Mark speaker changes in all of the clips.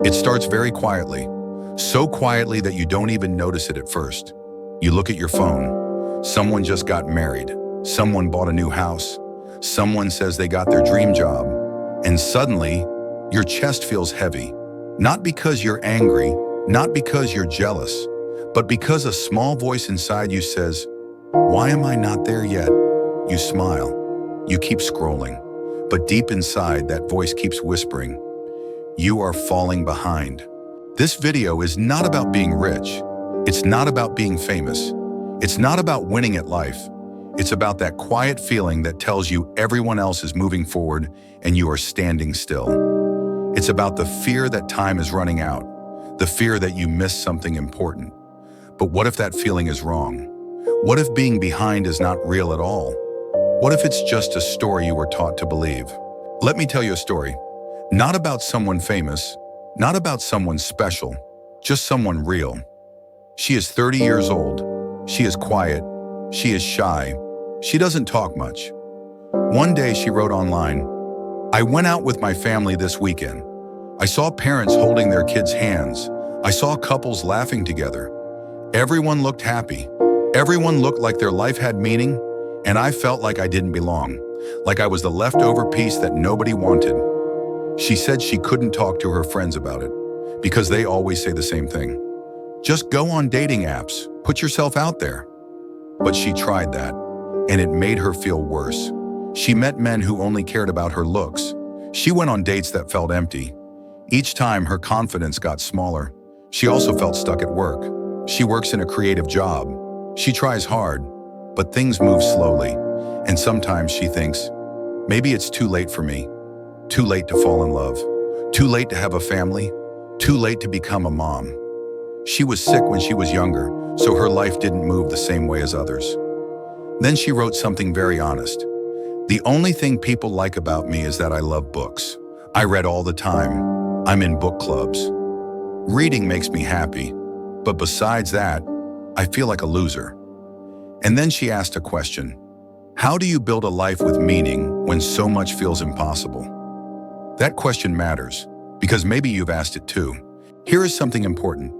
Speaker 1: It starts very quietly, so quietly that you don't even notice it at first. You look at your phone. Someone just got married. Someone bought a new house. Someone says they got their dream job. And suddenly, your chest feels heavy. Not because you're angry, not because you're jealous, but because a small voice inside you says, "Why am I not there yet?" You smile. You keep scrolling. But deep inside, that voice keeps whispering, "You are falling behind." This video is not about being rich. It's not about being famous. It's not about winning at life. It's about that quiet feeling that tells you everyone else is moving forward and you are standing still. It's about the fear that time is running out, the fear that you missed something important. But what if that feeling is wrong? What if being behind is not real at all? What if it's just a story you were taught to believe? Let me tell you a story. Not about someone famous, not about someone special, just someone real. She is 30 years old. She is quiet. She is shy. She doesn't talk much. One day she wrote online, "I went out with my family this weekend. I saw parents holding their kids' hands. I saw couples laughing together. Everyone looked happy. Everyone looked like their life had meaning, and I felt like I didn't belong, like I was the leftover piece that nobody wanted." She said she couldn't talk to her friends about it because they always say the same thing. Just go on dating apps, put yourself out there. But she tried that, and it made her feel worse. She met men who only cared about her looks. She went on dates that felt empty. Each time her confidence got smaller. She also felt stuck at work. She works in a creative job. She tries hard, but things move slowly. And sometimes she thinks, maybe it's too late for me. Too late to fall in love. Too late to have a family. Too late to become a mom. She was sick when she was younger, so her life didn't move the same way as others. Then she wrote something very honest. "The only thing people like about me is that I love books. I read all the time. I'm in book clubs. Reading makes me happy, but besides that, I feel like a loser." And then she asked a question. How do you build a life with meaning when so much feels impossible? That question matters, because maybe you've asked it too. Here is something important.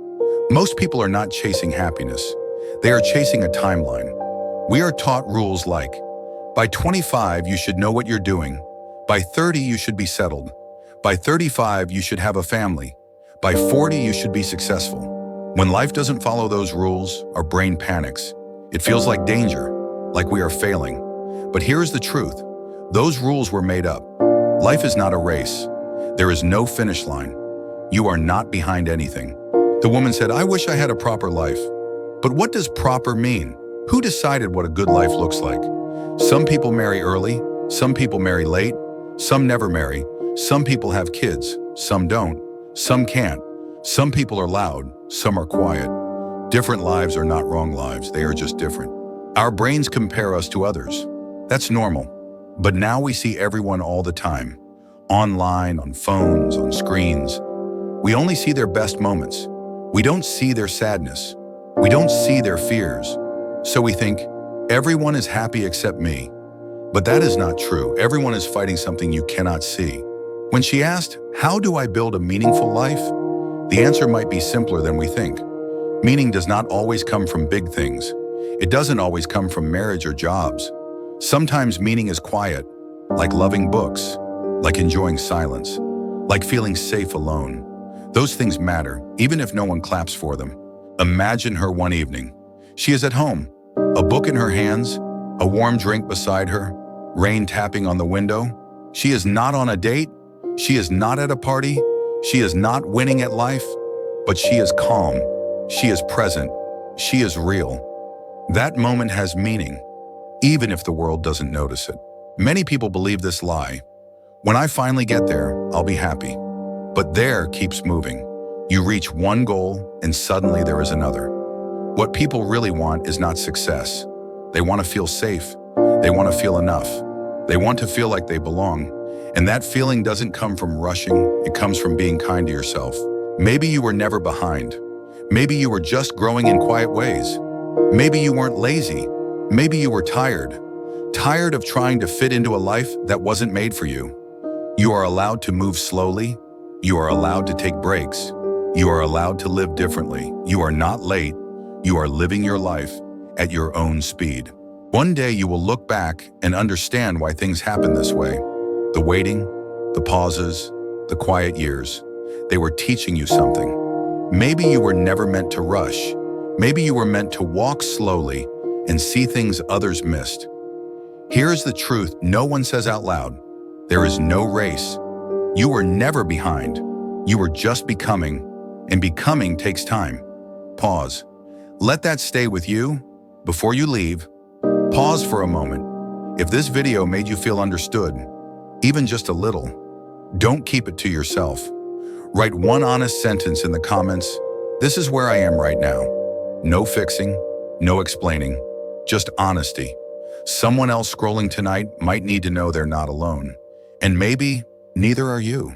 Speaker 1: Most people are not chasing happiness. They are chasing a timeline. We are taught rules like, by 25, you should know what you're doing. By 30, you should be settled. By 35, you should have a family. By 40, you should be successful. When life doesn't follow those rules, our brain panics. It feels like danger, like we are failing. But here is the truth. Those rules were made up. Life is not a race. There is no finish line. You are not behind anything. The woman said, "I wish I had a proper life." But what does proper mean? Who decided what a good life looks like? Some people marry early, some people marry late, some never marry, some people have kids, some don't, some can't. Some people are loud, some are quiet. Different lives are not wrong lives, they are just different. Our brains compare us to others. That's normal. But now we see everyone all the time. Online, on phones, on screens. We only see their best moments. We don't see their sadness. We don't see their fears. So we think, everyone is happy except me. But that is not true. Everyone is fighting something you cannot see. When she asked, how do I build a meaningful life? The answer might be simpler than we think. Meaning does not always come from big things. It doesn't always come from marriage or jobs. Sometimes meaning is quiet, like loving books, like enjoying silence, like feeling safe alone. Those things matter, even if no one claps for them. Imagine her one evening. She is at home, a book in her hands, a warm drink beside her, rain tapping on the window. She is not on a date. She is not at a party. She is not winning at life, but she is calm. She is present. She is real. That moment has meaning, even if the world doesn't notice it. Many people believe this lie. When I finally get there, I'll be happy. But there keeps moving. You reach one goal and suddenly there is another. What people really want is not success. They want to feel safe. They want to feel enough. They want to feel like they belong. And that feeling doesn't come from rushing. It comes from being kind to yourself. Maybe you were never behind. Maybe you were just growing in quiet ways. Maybe you weren't lazy. Maybe you were tired. Tired of trying to fit into a life that wasn't made for you. You are allowed to move slowly, You are allowed to take breaks. You are allowed to live differently. You are not late. You are living your life at your own speed. One day you will look back and understand why things happen this way. The waiting, the pauses, the quiet years. They were teaching you something. Maybe you were never meant to rush. Maybe you were meant to walk slowly and see things others missed. Here is the truth no one says out loud. There is no race. You were never behind. You were just becoming, and becoming takes time. Pause. Let that stay with you. Before you leave, pause for a moment. If this video made you feel understood, even just a little, don't keep it to yourself. Write one honest sentence in the comments. This is where I am right now. No fixing, no explaining, just honesty. Someone else scrolling tonight might need to know they're not alone. And maybe neither are you.